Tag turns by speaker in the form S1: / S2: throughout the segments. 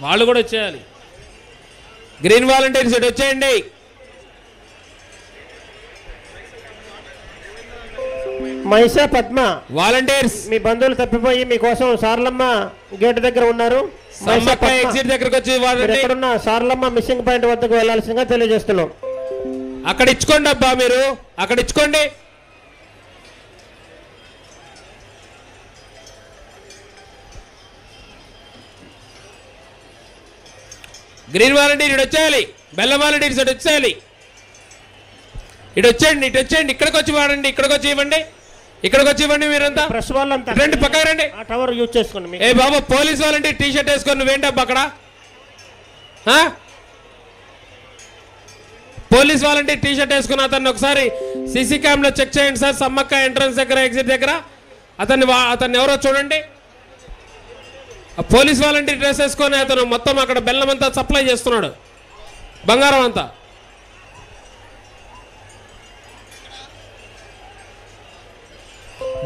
S1: వాళ్ళు కూడా వచ్చేయాలి. గ్రీన్ వాలంటీర్స్ ఇటు వచ్చేయండి.
S2: మహిషా పద్మ
S1: వాలంటీర్స్
S2: మీ బంధువులు తప్పిపోయి మీకోసం సార్లమ్మ గేట్ దగ్గర ఉన్నారు.
S1: ఎగ్జిట్ దగ్గరకు వచ్చి
S2: ఎక్కడున్న సార్లమ్మ మిస్సింగ్ పాయింట్ వద్దకు వెళ్లాల్సిందిగా తెలియజేస్తున్నాం.
S1: అక్కడ ఇచ్చుకోండి అబ్బా, మీరు అక్కడ ఇచ్చుకోండి. గ్రీన్ వాలంటీర్ ఇటు వచ్చేయాలి. బెల్లం వాలంటీర్స్ ఇటు వచ్చేయాలి. ఇటు వచ్చేయండి, ఇటు వచ్చేయండి. ఇక్కడికి వచ్చి వాడండి, ఇక్కడికి వచ్చి ఇవ్వండి, ఇక్కడికి వచ్చి ఇవ్వండి. మీరంతా
S2: ప్రెస్ వాళ్ళంతా
S1: రండి, పక్కన రండి.
S2: టవర్ యూజ్ చేసుకోండి.
S1: ఏ బాబా, పోలీస్ వాలంటీర్ టీ షర్ట్ వేసుకొని నువ్వేంటబ్బా అక్కడ? పోలీస్ వాలంటీర్ టీ షర్ట్ వేసుకుని అతన్ని ఒకసారి సీసీ క్యామ్లో చెక్ చేయండి సార్. సమ్మక్క ఎంట్రన్స్ దగ్గర, ఎగ్జిట్ దగ్గర అతన్ని ఎవరో చూడండి. పోలీస్ వాలంటీర్ డ్రెస్ వేసుకొని అతను మొత్తం అక్కడ బెల్లం అంతా సప్లై చేస్తున్నాడు, బంగారం అంతా.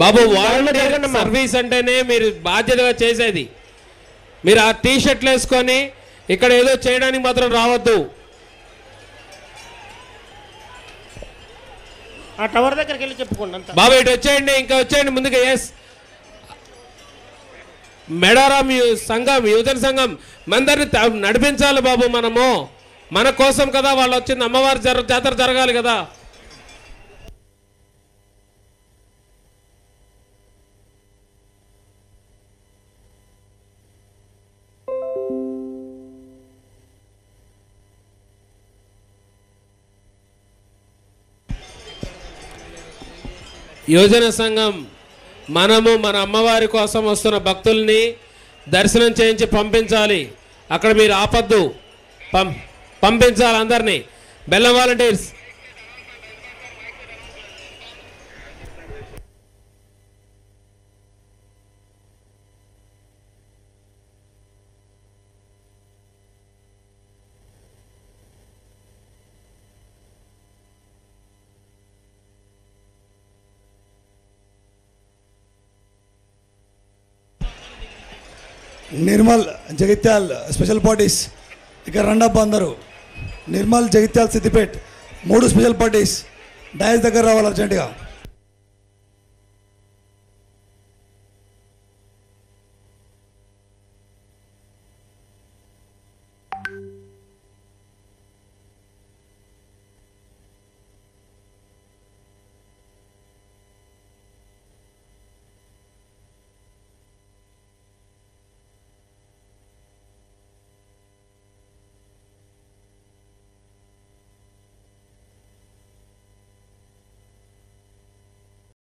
S1: బాబు, వాలంటీర్ సర్వీస్ అంటేనే మీరు బాధ్యతగా చేసేది. మీరు ఆ టీ షర్ట్లు వేసుకొని ఇక్కడ ఏదో చేయడానికి మాత్రం రావద్దు.
S2: ఆ టవర్ దగ్గరికి వెళ్ళి చెప్పుకోండి.
S1: బాబు ఇటు వచ్చేయండి, ఇంకా వచ్చేయండి ముందుగా. ఎస్, మెడారాం సంఘం, యువజన సంఘం మందరిని నడిపించాలి బాబు. మనము మన కోసం కదా వాళ్ళు వచ్చింది. అమ్మవారి జాతర జరగాలి కదా. యువజన సంఘం మనము మన అమ్మవారి కోసం వస్తున్న భక్తుల్ని దర్శనం చేయించి పంపించాలి. అక్కడ మీరు ఆపద్దు, పంపించాలి అందరినీ. బెల్లం volunteers
S3: Nirmal Jagtial special parties ఇక్కడ రండప్ప అందరూ. Nirmal Jagtial Siddipet 3 special parties dais దగ్గర రావాలి అర్జెంటుగా.